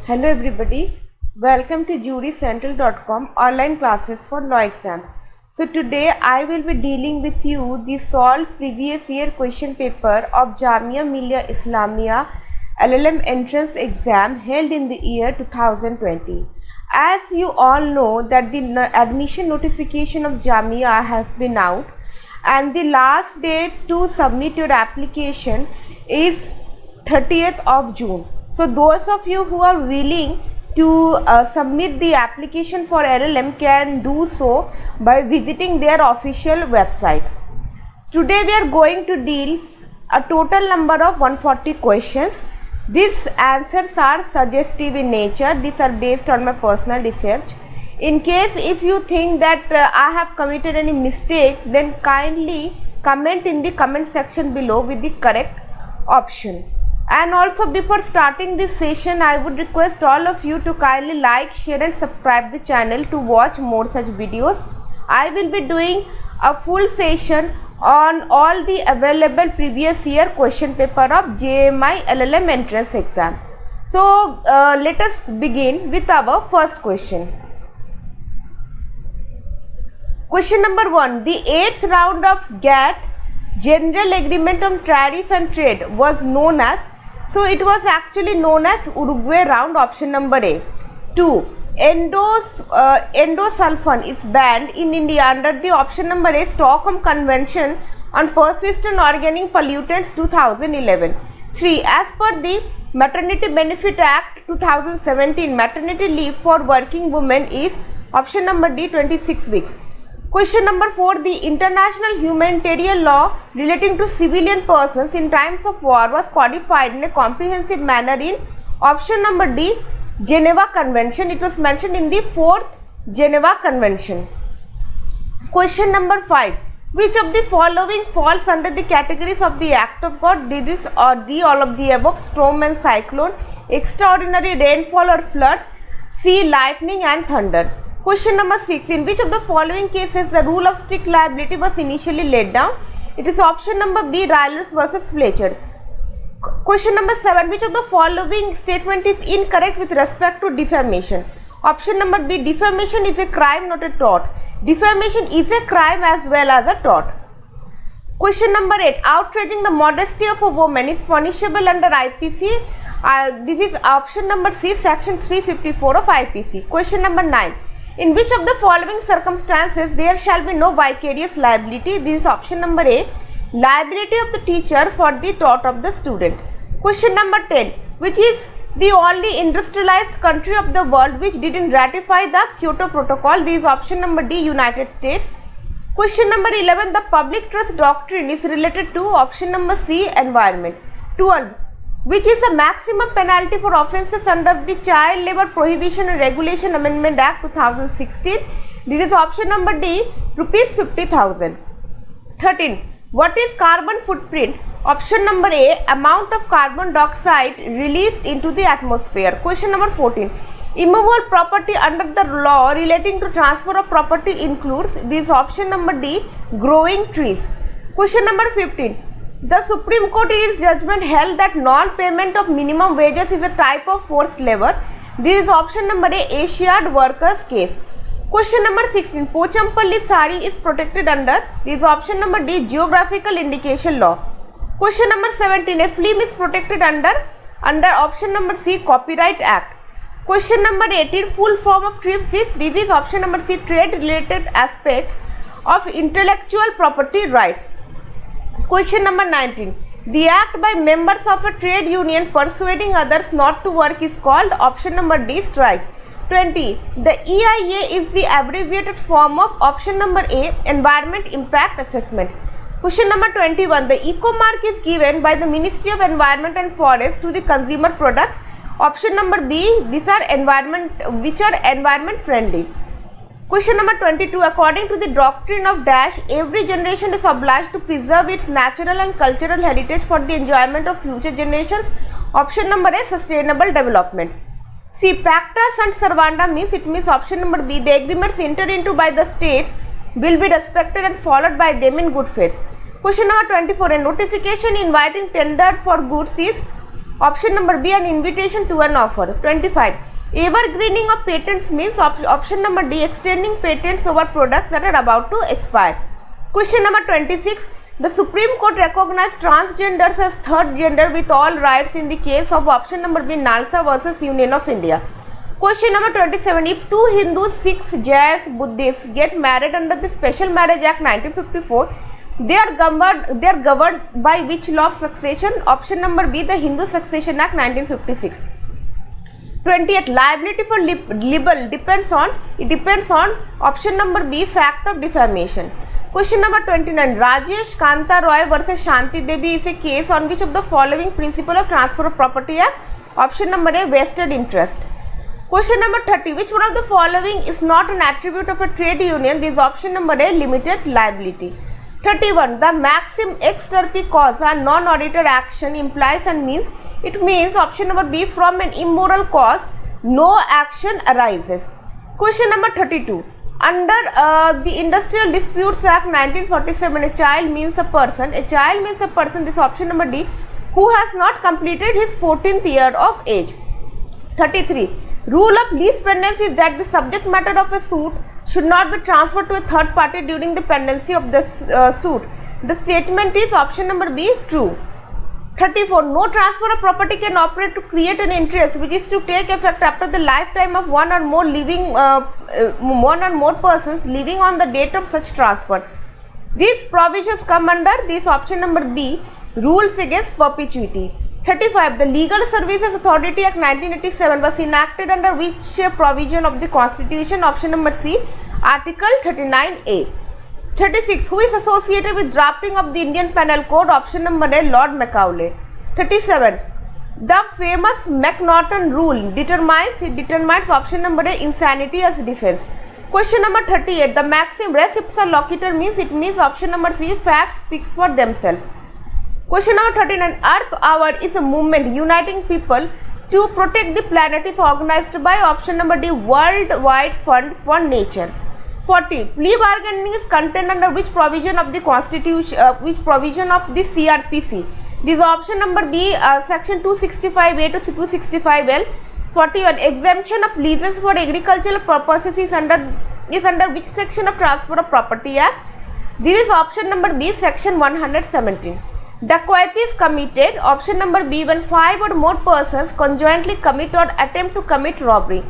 Hello everybody, welcome to jurycentral.com online classes for law exams. So today I will be dealing with you the solved previous year question paper of Jamia Millia Islamia LLM entrance exam held in the year 2020. As you all know that the admission notification of Jamia has been out and the last date to submit your application is 30th of June. So those of you who are willing to submit the application for LLM can do so by visiting their official website. Today we are going to deal a total number of 140 questions. These answers are suggestive in nature. These are based on my personal research. In case if you think that I have committed any mistake, then kindly comment in the comment section below with the correct option. And also before starting this session, I would request all of you to kindly like, share and subscribe the channel to watch more such videos. I will be doing a full session on all the available previous year question paper of JMI LLM entrance exam. So let us begin with our first question. Question number 1. The 8th round of GATT General Agreement on Tariff and Trade was known as, so it was actually known as Uruguay round, option number A. 2. Endosulfan is banned in India under the option number A Stockholm Convention on Persistent Organic Pollutants 2011. 3. As per the Maternity Benefit Act 2017, maternity leave for working women is option number D 26 weeks. Question number 4. The international humanitarian law relating to civilian persons in times of war was codified in a comprehensive manner in option number D Geneva Convention. It was mentioned in the 4th Geneva Convention. Question number 5. Which of the following falls under the categories of the act of God? This or D all of the above? Storm and cyclone, extraordinary rainfall or flood, C lightning and thunder. Question number 6. In which of the following cases the rule of strict liability was initially laid down? It is option number B Rylers versus Fletcher. Question number 7. Which of the following statement is incorrect with respect to defamation? Option number B defamation is a crime, not a tort. Defamation is a crime as well as a tort. Question number 8. Outraging the modesty of a woman is punishable under IPC. This is option number C section 354 of IPC. Question number 9. In which of the following circumstances there shall be no vicarious liability? This is option number A. Liability of the teacher for the tort of the student. Question number 10. Which is the only industrialized country of the world which didn't ratify the Kyoto Protocol? This is option number D United States. Question number 11. The public trust doctrine is related to option number C environment. 12. Which is a maximum penalty for offences under the Child Labour Prohibition and Regulation Amendment Act 2016. This is option number D rupees 50,000. 13. What is carbon footprint? Option number A amount of carbon dioxide released into the atmosphere. Question number 14. Immovable property under the law relating to transfer of property includes, this option number D growing trees. Question number 15. The Supreme Court in its judgment held that non-payment of minimum wages is a type of forced labor. This is option number A Asiad workers case. Question number 16. Pochampalli sari is protected under, this is option number D geographical indication law. Question number 17. A film is protected under option number C Copyright Act. Question number 18. Full form of TRIPS is, this is option number C trade related aspects of intellectual property rights. Question number 19. The act by members of a trade union persuading others not to work is called option number D strike. 20. The EIA is the abbreviated form of option number A Environment Impact Assessment. Question number 21. The eco mark is given by the Ministry of Environment and Forest to the consumer products. Option number B, these are which are environment friendly. Question number 22. According to the doctrine of Dash, every generation is obliged to preserve its natural and cultural heritage for the enjoyment of future generations. Option number A sustainable development. See, Pacta sunt servanda means, it means option number B, the agreements entered into by the states will be respected and followed by them in good faith. Question number 24. A notification inviting tender for goods is Option number B, an invitation to an offer. 25. Evergreening of patents means option number D, extending patents over products that are about to expire. Question number 26. The Supreme Court recognized transgenders as third gender with all rights in the case of option number B, Nalsa versus Union of India. Question number 27. If two Hindus, Sikhs, Jainis, Buddhists get married under the Special Marriage Act 1954, they are governed by which law of succession? Option number B, the Hindu Succession Act 1956. 28. Liability for libel depends on option number B, fact of defamation. Question number 29. Rajesh Kanta Roy versus Shanti Devi is a case on which of the following principle of transfer of property act? Option number A, vested interest. Question number 30. Which one of the following is not an attribute of a trade union? This is option number A, limited liability. 31. The maxim extirpe causa non-auditor action implies and means, it means option number B, from an immoral cause no action arises. Question number 32. Under the Industrial Disputes Act 1947, a child means a person. This option number D, who has not completed his 14th year of age. 33. Rule of least pendency is that the subject matter of a suit should not be transferred to a third party during the pendency of the suit. The statement is option number B, true. 34. No transfer of property can operate to create an interest which is to take effect after the lifetime of one or more persons living on the date of such transfer. These provisions come under this option number B, rules against perpetuity. 35. The Legal Services Authority Act 1987 was enacted under which provision of the Constitution? Option number C, Article 39A. 36. Who is associated with drafting of the Indian Penal Code? Option number A, Lord Macaulay. 37. The famous McNaughton rule determines option number A, insanity as defense. Question number 38. The maxim res ipsa loquitur means, it means option number C, facts speaks for themselves. Question number 39. Earth Hour is a movement uniting people to protect the planet, is organized by option number D, Worldwide Fund for Nature. 40. Plea bargaining is contained under which provision of the Constitution, which provision of the CRPC? This is option number B, section 265A to 265L. 41. Exemption of leases for agricultural purposes is under which section of Transfer of Property Act? This is option number B, section 117. Dacoity is committed, option number B, when 5 or more persons conjointly commit or attempt to commit robbery.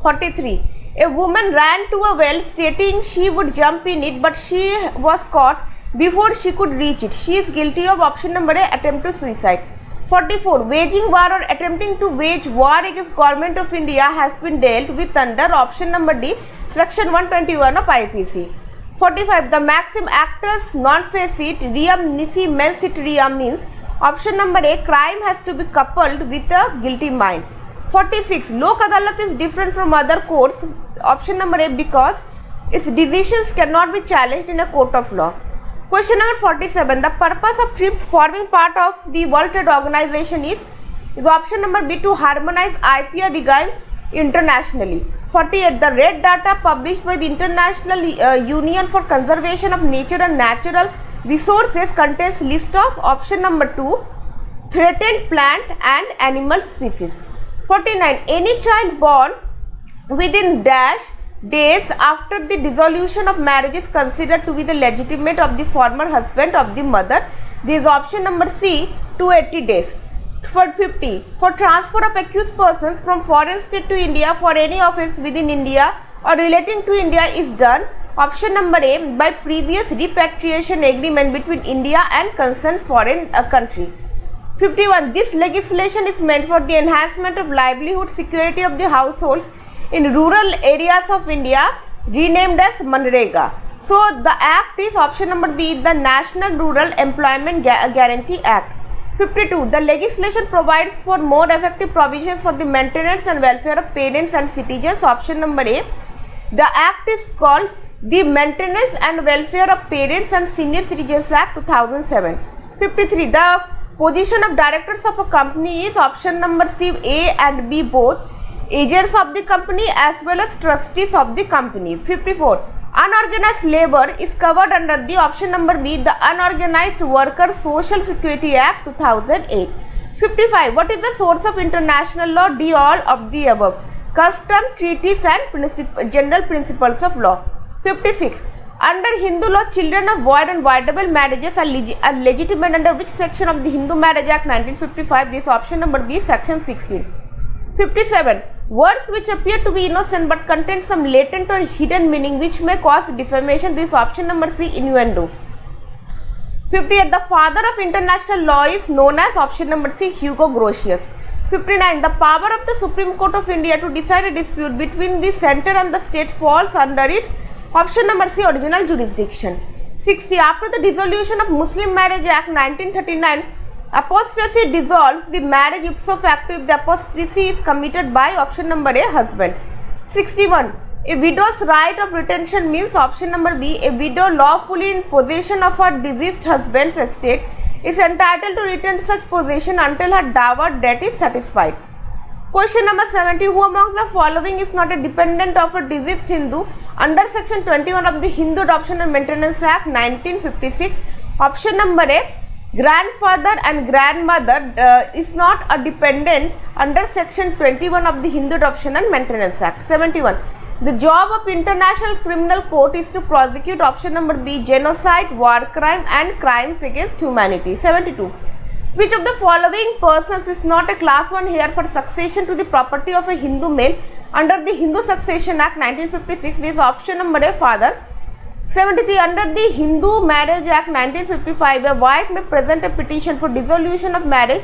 43. A woman ran to a well stating she would jump in it, but she was caught before she could reach it. She is guilty of option number A, attempt to suicide. 44. Waging war or attempting to wage war against Government of India has been dealt with under option number D, section 121 of IPC. 45. The maxim actus non facit reum nisi mens sit reum means option number A, crime has to be coupled with a guilty mind. 46. Lok Adalat is different from other courts, option number A, because its decisions cannot be challenged in a court of law. Question number 47. The purpose of TRIPS forming part of the World Trade Organization is option number B, to harmonize IPR regime internationally. 48. The red data published by the International Union for Conservation of Nature and Natural Resources contains list of option number 2, threatened plant and animal species. 49. Any child born within dash days after the dissolution of marriage is considered to be the legitimate of the former husband of the mother. This is option number C, 280 days. For 50. For transfer of accused persons from foreign state to India for any offence within India or relating to India is done, option number A, by previous repatriation agreement between India and concerned foreign country. 51. This legislation is meant for the enhancement of livelihood security of the households in rural areas of India, renamed as Manrega. So the act is option number B, the National Rural Employment Guarantee Act. 52. The legislation provides for more effective provisions for the maintenance and welfare of parents and citizens. Option number A. The act is called the Maintenance and Welfare of Parents and Senior Citizens Act 2007. 53. The position of directors of a company is option number C, A and B both, agents of the company as well as trustees of the company. 54. Unorganized labor is covered under the option number B, the Unorganized Workers Social Security Act 2008. 55. What is the source of international law? D. All of the above. Custom, treaties and general principles of law. 56. Under Hindu law, children of void and voidable marriages are legitimate under which section of the Hindu Marriage Act 1955? This option number B, section 16. 57. Words which appear to be innocent but contain some latent or hidden meaning which may cause defamation. This option number C, innuendo. 58. The father of international law is known as option number C, Hugo Grotius. 59. The power of the Supreme Court of India to decide a dispute between the centre and the state falls under its option number C, original jurisdiction. 60. After the dissolution of Muslim Marriage Act 1939, apostasy dissolves the marriage ipso facto if the apostasy is committed by option number A, husband. 61. A widow's right of retention means option number B, a widow lawfully in possession of her deceased husband's estate is entitled to retain such possession until her dower debt is satisfied. Question number 70. Who amongst the following is not a dependent of a deceased Hindu under section 21 of the Hindu Adoption and Maintenance Act 1956? Option number A, grandfather and grandmother is not a dependent under section 21 of the Hindu Adoption and Maintenance Act. 71. The job of International Criminal Court is to prosecute option number B, genocide, war crime and crimes against humanity. 72. Which of the following persons is not a class 1 heir for succession to the property of a Hindu male under the Hindu Succession Act 1956? This is option number A, father. 73. Under the Hindu Marriage Act 1955, a wife may present a petition for dissolution of marriage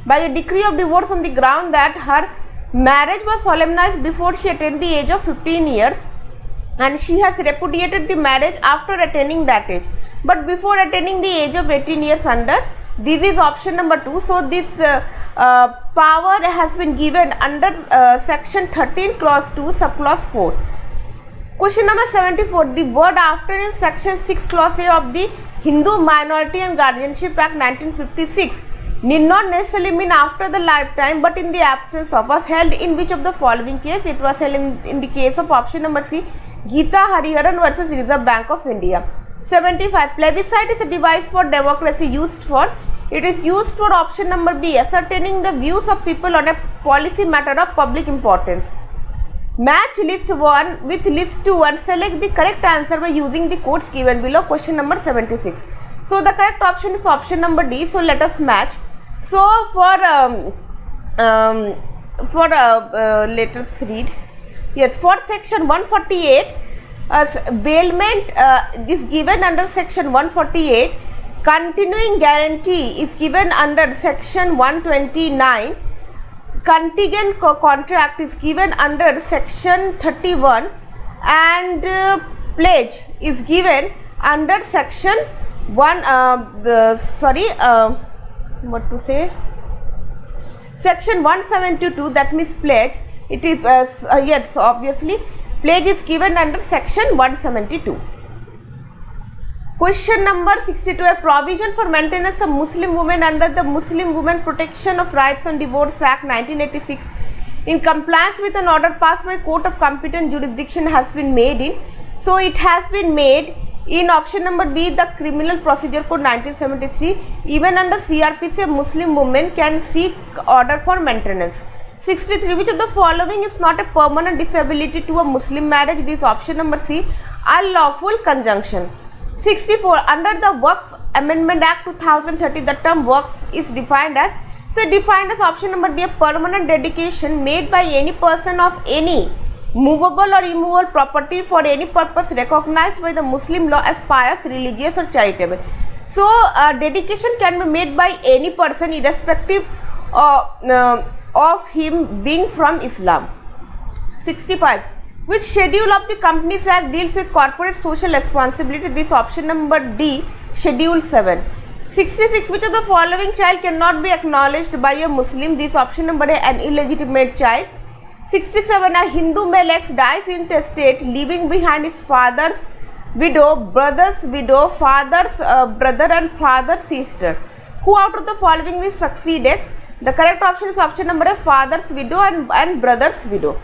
by a decree of divorce on the ground that her marriage was solemnized before she attained the age of 15 years and she has repudiated the marriage after attaining that age, but before attaining the age of 18 years under. This is option number 2. So this power has been given under section 13 clause 2 subclause 4. Question number 74. The word after in section 6 clause A of the Hindu Minority and Guardianship Act 1956 need not necessarily mean after the lifetime but in the absence of. Was held in which of the following case? It was held in the case of option number C, Geeta Hariharan versus Reserve Bank of India. 75. Plebiscite is a device for democracy used for. It is used for option number B, ascertaining the views of people on a policy matter of public importance. Match list 1 with list 2 and select the correct answer by using the codes given below. Question number 76. So the correct option is option number D. So let us match. So let us read. Yes, for section 148, bailment is given under section 148. Continuing guarantee is given under section 129. Contingent contract is given under section 31 and pledge is given under section 1 section 172, that means pledge. It is yes, obviously pledge is given under section 172. Question number 62. A provision for maintenance of Muslim women under the Muslim Women Protection of Rights on Divorce Act 1986 in compliance with an order passed by court of competent jurisdiction has been made in. So it has been made in option number B, the Criminal Procedure Code 1973. Even under CRPC, a Muslim woman can seek order for maintenance. 63. Which of the following is not a permanent disability to a Muslim marriage? This is option number C, unlawful conjunction. 64. Under the Waqf Amendment Act 2013, the term Waqf is defined as, defined as option number B, a permanent dedication made by any person of any movable or immovable property for any purpose recognized by the Muslim law as pious, religious or charitable. So dedication can be made by any person irrespective of him being from Islam. 65. Which schedule of the Companies Act deals with corporate social responsibility? This option number D, schedule 7. 66. Which of the following child cannot be acknowledged by a Muslim? This option number A, an illegitimate child. 67. A Hindu male ex dies intestate, leaving behind his father's widow, brother's widow, father's brother and father's sister. Who out of the following will succeed ex? The correct option is option number A, father's widow and brother's widow.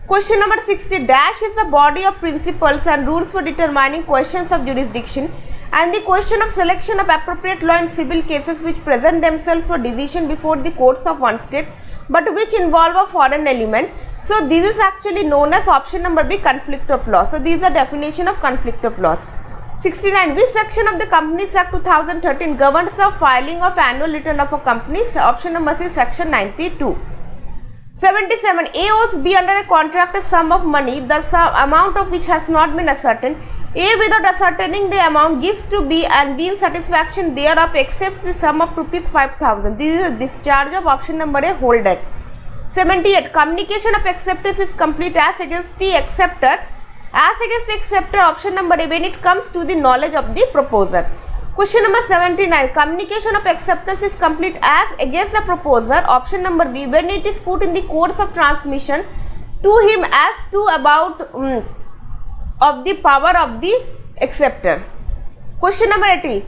Question number 60. Dash is a body of principles and rules for determining questions of jurisdiction And the question of selection of appropriate law in civil cases which present themselves for decision before the courts of one state but which involve a foreign element. So this is actually known as option number B, conflict of law. So these are definition of conflict of laws. 69. Which section of the Companies Act 2013 governs the filing of annual return of a company? Option number C, section 92. 77. A owes B under a contract a sum of money, the amount of which has not been ascertained. A, without ascertaining the amount, gives to B and B in satisfaction thereof accepts the sum of rupees 5,000. This is a discharge of option number A, whole debt. 78. Communication of acceptance is complete as against the acceptor. As against the acceptor, option number A, when it comes to the knowledge of the proposer. Question number 79. Communication of acceptance is complete as against the proposer, option number B, when it is put in the course of transmission to him as to about of the power of the acceptor. Question number 80.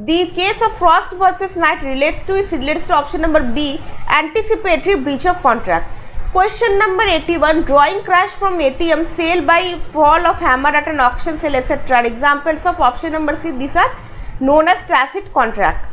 The case of Frost versus Knight relates to option number B, anticipatory breach of contract. Question number 81. Drawing crash from ATM, sale by fall of hammer at an auction sale, etc. Examples of option number C, these are known as tacit contract.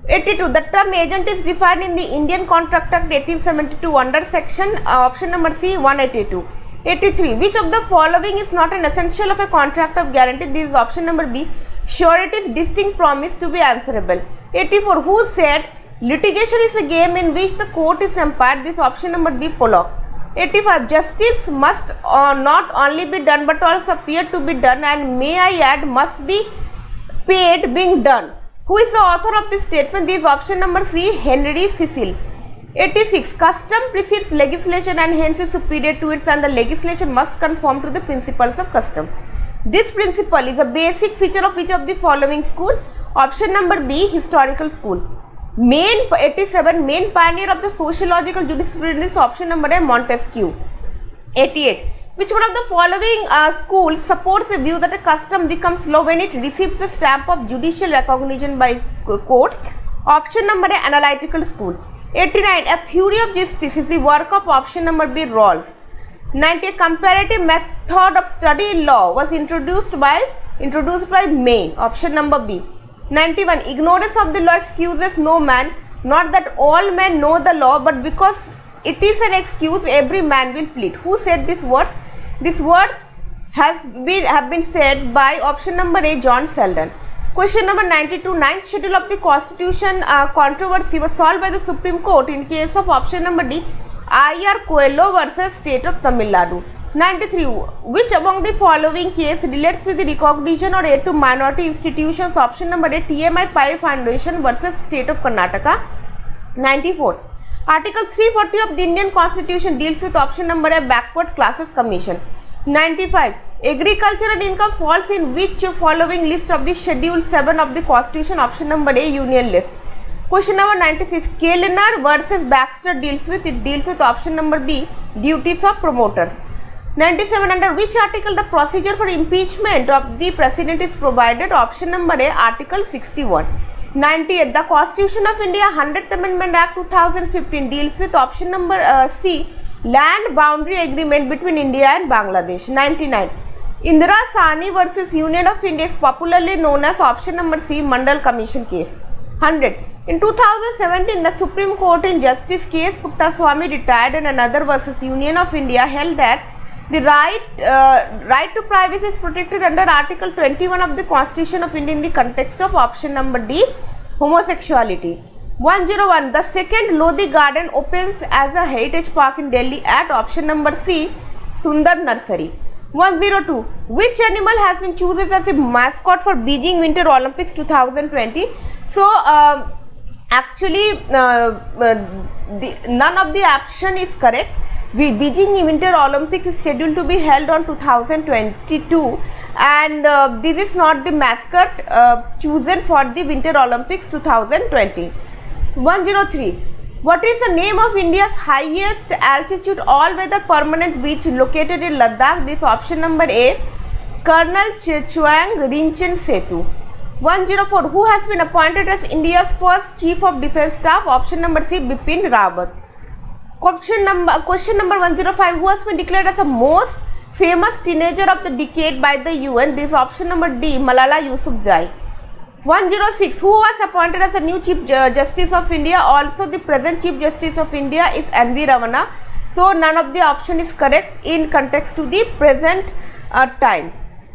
82. The term agent is defined in the Indian Contract Act 1872 under section option number C, 182. 83. Which of the following is not an essential of a contract of guarantee? This is option number B, surety's distinct promise to be answerable. 84. Who said litigation is a game in which the court is umpired? This option number B, Pollock. 85. Justice must not only be done but also appear to be done, and may I add must be paid being done. Who is the author of this statement? This is option number C, Henry Cecil. 86. Custom precedes legislation and hence is superior to it, and the legislation must conform to the principles of custom. This principle is a basic feature of which of the following school? Option number B, historical school. 87. Main pioneer of the sociological jurisprudence, option number A, Montesquieu. 88. Which one of the following schools supports a view that a custom becomes law when it receives a stamp of judicial recognition by courts? Option number A, analytical school. 89. A theory of justice is the work of option number B, Rawls. 90. A comparative method of study in law was introduced by Maine, option number B. 91. Ignorance of the law excuses no man, not that all men know the law, but because it is an excuse every man will plead. Who said these words? These words have been said by option number A, John Selden. Question number 92. Ninth schedule of the Constitution controversy was solved by the Supreme Court in case of option number D, I.R. Coelho versus State of Tamil Nadu. 93. Which among the following case relates to the recognition or aid to minority institutions? Option number A, TMI Pai Foundation versus State of Karnataka. 94. Article 340 of the Indian Constitution deals with option number A, Backward Classes Commission. 95. Agricultural income falls in which following list of the Schedule 7 of the Constitution? Option number A, Union list. Question number 96. Kellner versus Baxter deals with option number B, duties of promoters. 97. Under which article the procedure for impeachment of the president is provided? Option number A, Article 61. 98. The Constitution of India 100th Amendment Act 2015 deals with option number C, land boundary agreement between India and Bangladesh. 99. Indira Sahni versus Union of India is popularly known as option number C, Mandal Commission case. 100. In 2017, the Supreme Court in Justice case Puttaswamy retired and another versus Union of India held that the right to privacy is protected under Article 21 of the Constitution of India in the context of option number D, homosexuality. 101. The second Lodi Garden opens as a heritage park in Delhi at option number C, Sundar Nursery. 102. Which animal has been chosen as a mascot for Beijing Winter Olympics 2020? So, actually, none of the option is correct. Beijing Winter Olympics is scheduled to be held on 2022, and this is not the mascot chosen for the Winter Olympics 2020. 103. What is the name of India's highest altitude all-weather permanent beach located in Ladakh? This option number A, Colonel Chuang Rinchen Setu. 104. Who has been appointed as India's first Chief of Defence Staff? Option number C, Bipin Rawat. Question number 105. Who has been declared as the most famous teenager of the decade by the UN? This is option number D, Malala Yousafzai. 106. Who was appointed as a new Chief Justice of India? Also the present Chief Justice of India is N.V. Ramana. So none of the option is correct in context to the present time.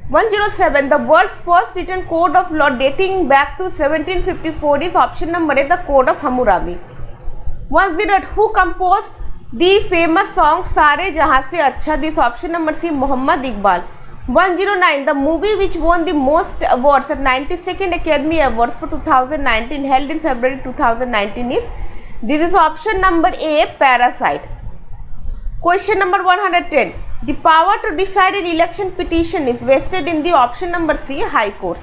107. The world's first written code of law dating back to 1754 is option number A, the Code of Hammurabi. 108. Who composed the famous song Sare Jahan Se Acha? This option number C, Muhammad Iqbal. 109. The movie which won the most awards at 92nd Academy Awards for 2019 held in February 2019 is, this is option number A, Parasite. Question number 110. The power to decide an election petition is vested in the option number C, High Courts.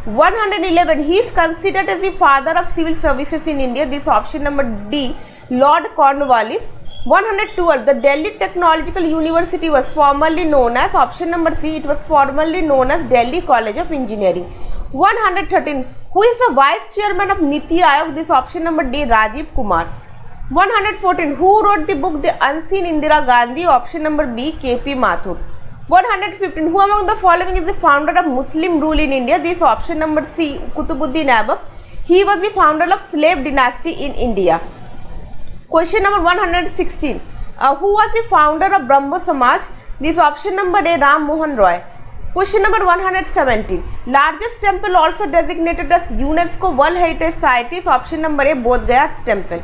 111. He is considered as the father of civil services in India. This option number D, Lord Cornwallis. 112. The Delhi Technological University was formerly known as, option number C, it was formerly known as Delhi College of Engineering. 113. Who is the vice chairman of Niti Aayog? This option number D, Rajiv Kumar. 114. Who wrote the book The Unseen Indira Gandhi? Option number B, K.P. Mathur. 115. Who among the following is the founder of Muslim rule in India? This option number C, Qutbuddin Aibak. He was the founder of slave dynasty in India. Question number 116. Who was the founder of Brahmo Samaj? This option number A, Ram Mohan Roy. Question number 117. Largest temple also designated as UNESCO World Heritage Site is option number A, Bodh Gaya Temple.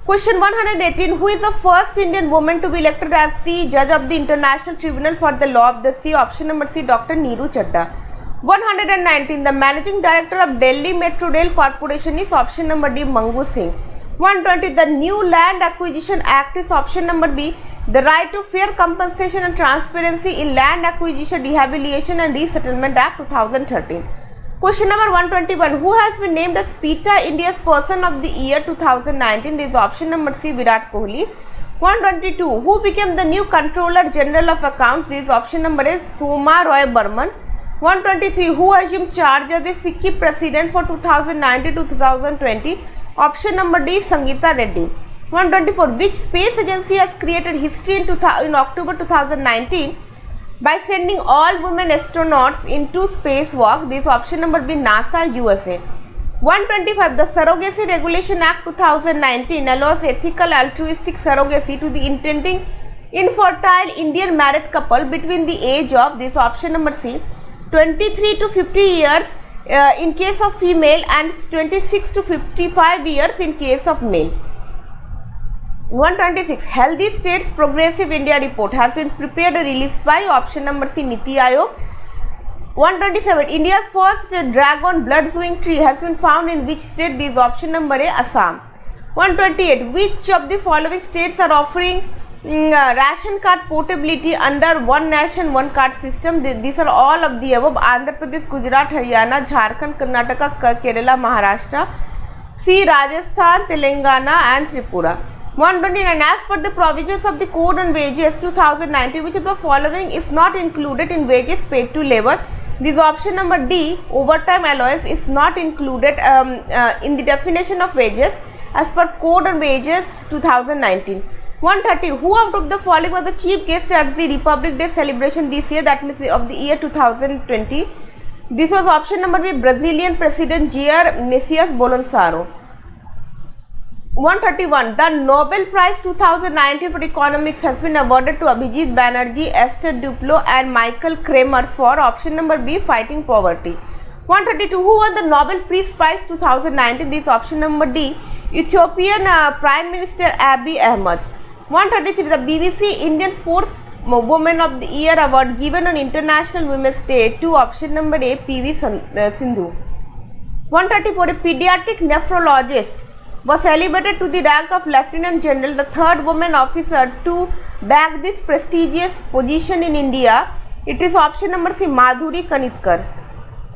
Question 118. Who is the first Indian woman to be elected as the judge of the International Tribunal for the Law of the Sea? Option number C, Dr. Neeru Chadda. 119. The managing director of Delhi Metro Rail Corporation is option number D, Mangu Singh. 120. The new Land Acquisition Act is option number B, the Right to Fair Compensation and Transparency in Land Acquisition, Rehabilitation and Resettlement Act 2013. Question number 121. Who has been named as PETA India's Person of the Year 2019? This is option number C, Virat Kohli. 122. Who became the new Controller General of Accounts? This is option number A, Soma Roy Burman. 123. Who assumed charge as the FICCI President for 2019 to 2020? Option number D, Sangeeta Reddy. 124. Which space agency has created history in October 2019 by sending all women astronauts into spacewalk? This is option number B, NASA, USA. 125. The Surrogacy Regulation Act 2019 allows ethical altruistic surrogacy to the intending infertile Indian married couple between the age of, this option number C, 23 to 50 years in case of female and 26 to 55 years in case of male. 126. Healthy States Progressive India Report has been prepared and released by, option number C, Niti Aayog. 127. India's first dragon blood-suing tree has been found in which state? This is option number A, Assam. 128. Which of the following states are offering ration card portability under one nation one card system? These are all of the above: Andhra Pradesh, Gujarat, Haryana, Jharkhand, Karnataka, Kerala, Maharashtra. C, Rajasthan, Telangana and Tripura. 129. As per the provisions of the Code on Wages 2019, which of the following is not included in wages paid to labor? This option number D, overtime allowance, is not included in the definition of wages as per Code on Wages 2019. 130. Who out of the following was the chief guest at the Republic Day celebration this year, that means of the year 2020? This was option number B, Brazilian President Jair Messias Bolsonaro. 131. The Nobel Prize 2019 for Economics has been awarded to Abhijit Banerjee, Esther Duplo and Michael Kramer for, option number B, fighting poverty. 132. Who won the Nobel Peace Prize 2019? This option number D, Ethiopian Prime Minister Abiy Ahmed. 133. The BBC Indian Sports Woman of the Year award given on International Women's Day to, option number A, PV Sindhu. 134. A pediatric nephrologist was elevated to the rank of Lieutenant General, the third woman officer to bag this prestigious position in India. It is option number C, Madhuri Kanitkar.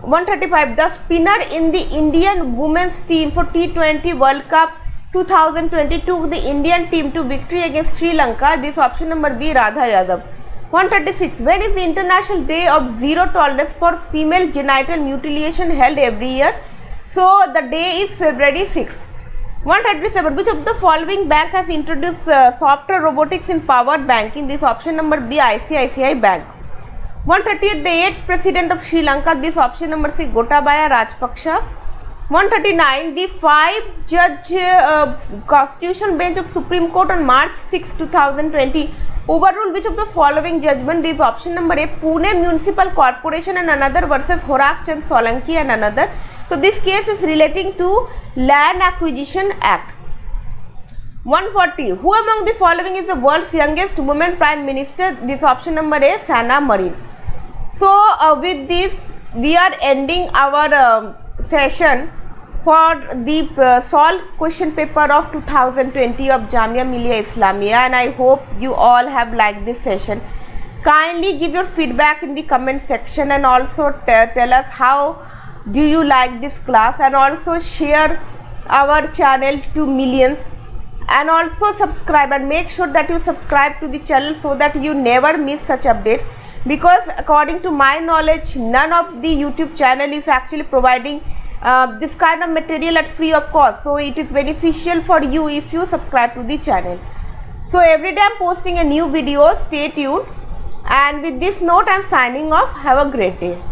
135. The spinner in the Indian women's team for T20 World Cup 2020 took the Indian team to victory against Sri Lanka. This option number B, Radha Yadav. 136. When is the International Day of Zero Tolerance for Female Genital Mutilation held every year? So the day is February 6th. 137. Which of the following bank has introduced software robotics in power banking? This option number B, ICICI Bank. 138, the 8th President of Sri Lanka, this option number C, Gotabaya Rajapaksa. 139, the 5-judge Constitution Bench of Supreme Court on March 6, 2020 overruled which of the following judgment? This option number A, Pune Municipal Corporation and another versus Horak Chand Solanki and another. So this case is relating to Land Acquisition Act. 140, who among the following is the world's youngest woman Prime Minister? This option number A, Sanna Marin. So with this we are ending our session for the solved question paper of 2020 of Jamia Millia Islamia, and I hope you all have liked this session. Kindly give your feedback in the comment section and also tell us how do you like this class, and also share our channel to millions, and also subscribe, and make sure that you subscribe to the channel so that you never miss such updates, because according to my knowledge none of the YouTube channel is actually providing this kind of material at free of cost. So it is beneficial for you if you subscribe to the channel. So every day I am posting a new video. Stay tuned, and with this note I am signing off. Have a great day.